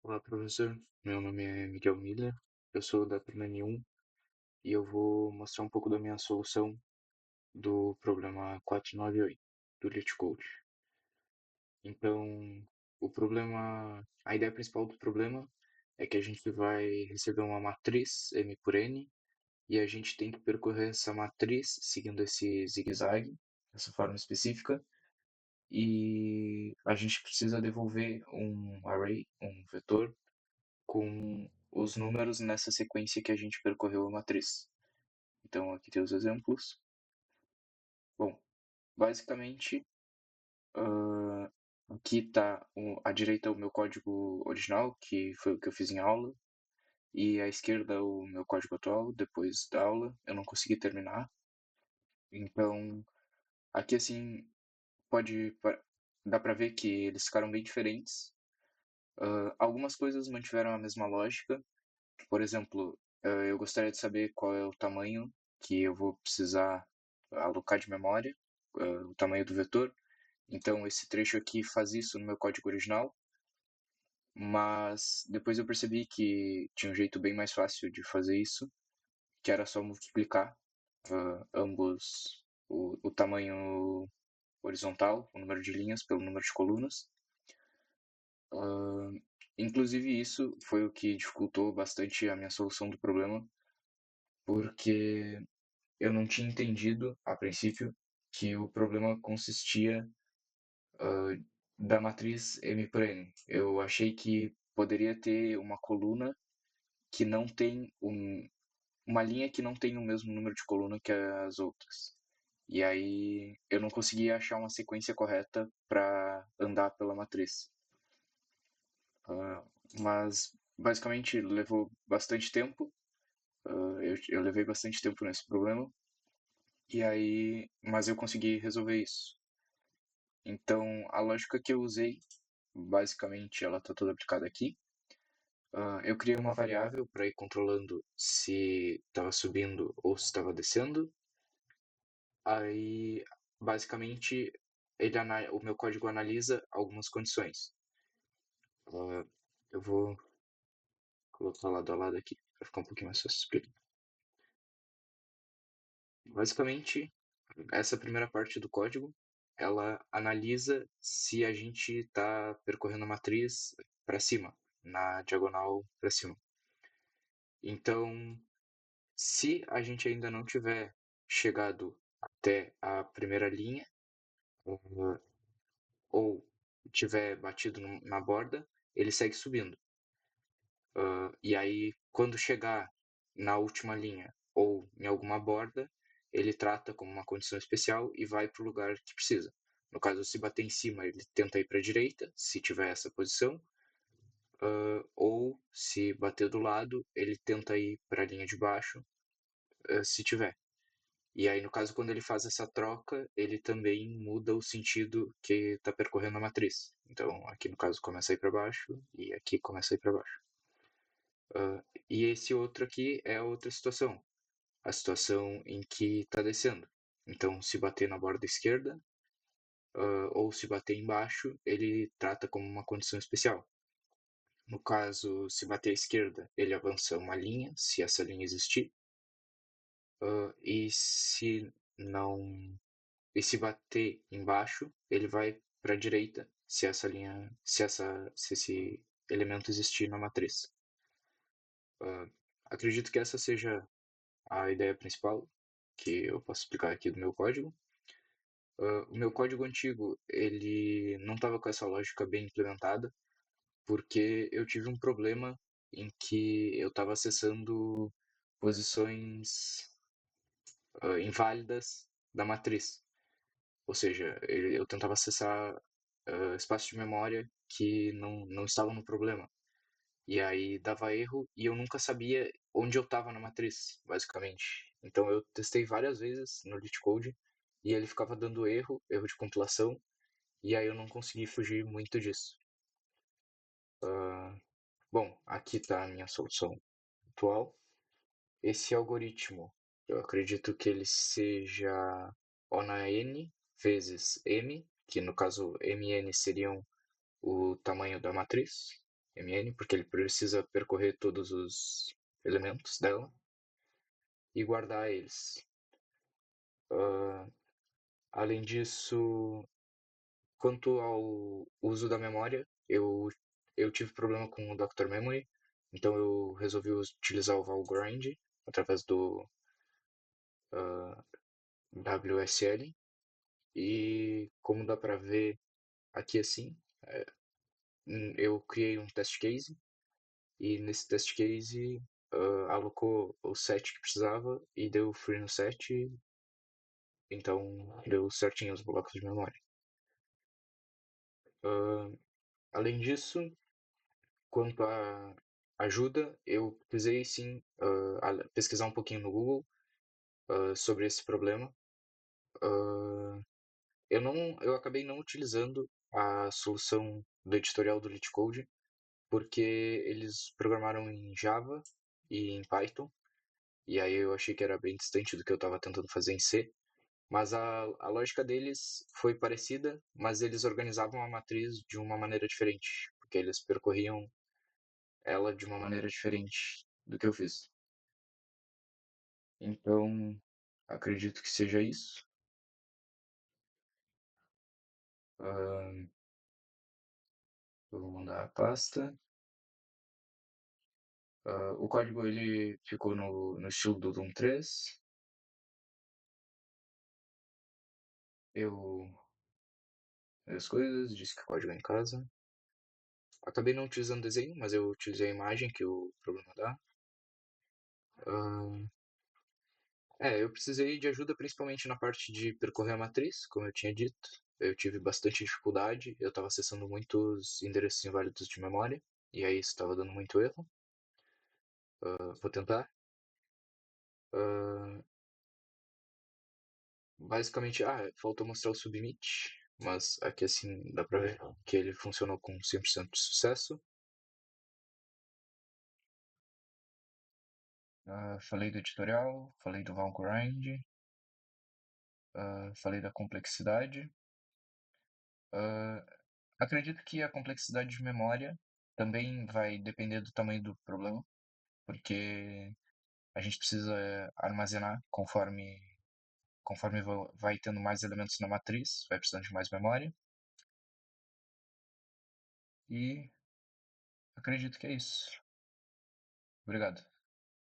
Olá, professor. Meu nome é Miguel Miller, eu sou da turma N1 e eu vou mostrar um pouco da minha solução do problema 498 do LeetCode. Então, a ideia principal do problema é que a gente vai receber uma matriz M por N e a gente tem que percorrer essa matriz seguindo esse zigue-zague, essa forma específica, e a gente precisa devolver um array, um vetor, com os números nessa sequência que a gente percorreu a matriz. Então, aqui tem os exemplos. Bom, basicamente, aqui está à direita o meu código original, que foi o que eu fiz em aula, e à esquerda o meu código atual, depois da aula. Eu não consegui terminar. Então, aqui assim, pode dá para ver que eles ficaram bem diferentes. Algumas coisas mantiveram a mesma lógica. Por exemplo, eu gostaria de saber qual é o tamanho que eu vou precisar alocar de memória, o tamanho do vetor. Então, esse trecho aqui faz isso no meu código original, mas depois eu percebi que tinha um jeito bem mais fácil de fazer isso, que era só multiplicar ambos o tamanho horizontal, o número de linhas, pelo número de colunas. Uh, Inclusive, isso foi o que dificultou bastante a minha solução do problema, porque eu não tinha entendido, a princípio, que o problema consistia da matriz M por N. Eu achei que poderia ter uma coluna que não tem uma linha que não tem o mesmo número de coluna que as outras. E aí eu não conseguia achar uma sequência correta para andar pela matriz. Ah, mas basicamente levou bastante tempo. Eu levei bastante tempo nesse problema. E aí, mas eu consegui resolver isso. Então, a lógica que eu usei, basicamente, ela está toda aplicada aqui. Eu criei uma variável para ir controlando se estava subindo ou se estava descendo. Aí, basicamente, o meu código analisa algumas condições. Eu vou colocar lado a lado aqui para ficar um pouquinho mais fácil de explicar. Basicamente, essa primeira parte do código, ela analisa se a gente está percorrendo a matriz para cima, na diagonal para cima. Então, se a gente ainda não tiver chegado até a primeira linha, ou tiver batido na borda, ele segue subindo. E aí, quando chegar na última linha ou em alguma borda, ele trata como uma condição especial e vai para o lugar que precisa. No caso, se bater em cima, ele tenta ir para a direita, se tiver essa posição, ou se bater do lado, ele tenta ir para a linha de baixo, se tiver. E aí, no caso, quando ele faz essa troca, ele também muda o sentido que está percorrendo a matriz. Então, aqui no caso começa a ir para baixo e aqui começa a ir para baixo. E esse outro aqui é outra situação, a situação em que está descendo. Então, se bater na borda esquerda ou se bater embaixo, ele trata como uma condição especial. No caso, se bater à esquerda, ele avança uma linha, se essa linha existir, e se não e se bater embaixo, ele vai para a direita, se essa linha, se esse elemento existir na matriz. Acredito que essa seja a ideia principal que eu posso explicar aqui do meu código. O meu código antigo, ele não estava com essa lógica bem implementada, porque eu tive um problema em que eu estava acessando posições inválidas da matriz. Ou seja, eu tentava acessar espaços de memória que não estavam no problema. E aí dava erro e eu nunca sabia onde eu estava na matriz, basicamente. Então eu testei várias vezes no LeetCode e ele ficava dando erro de compilação, e aí eu não consegui fugir muito disso. Bom, aqui está a minha solução atual. Esse algoritmo, eu acredito que ele seja O na N vezes M, que no caso MN seriam o tamanho da matriz, MN, porque ele precisa percorrer todos os elementos dela e guardar eles. Ah, além disso, quanto ao uso da memória, eu tive problema com o Dr. Memory, então eu resolvi utilizar o Valgrind através do WSL. E como dá para ver aqui assim, eu criei um test case e nesse test case alocou o set que precisava e deu free no set, então deu certinho os blocos de memória. Uh, além disso, quanto à ajuda, eu precisei sim pesquisar um pouquinho no Google sobre esse problema. Uh, eu acabei não utilizando a solução do editorial do LeetCode, porque eles programaram em Java e em Python, e aí eu achei que era bem distante do que eu estava tentando fazer em C. Mas a lógica deles foi parecida, mas eles organizavam a matriz de uma maneira diferente, porque eles percorriam ela de uma maneira diferente do que eu fiz. Então, acredito que seja isso. Ah, eu vou mandar a pasta. O código ele ficou no estilo do Doom 3. Eu as coisas, disse que o código é em casa. Acabei não utilizando desenho, mas eu utilizei a imagem que o programa dá. Ah, eu precisei de ajuda principalmente na parte de percorrer a matriz, como eu tinha dito. Eu tive bastante dificuldade, eu estava acessando muitos endereços inválidos de memória, e aí isso estava dando muito erro. Vou tentar. Ah, basicamente, faltou mostrar o submit, mas aqui assim dá pra ver que ele funcionou com 100% de sucesso. Falei do editorial, falei do Valgrind, falei da complexidade. Ah, acredito que a complexidade de memória também vai depender do tamanho do problema, porque a gente precisa armazenar conforme vai tendo mais elementos na matriz, vai precisando de mais memória. E acredito que é isso. Obrigado.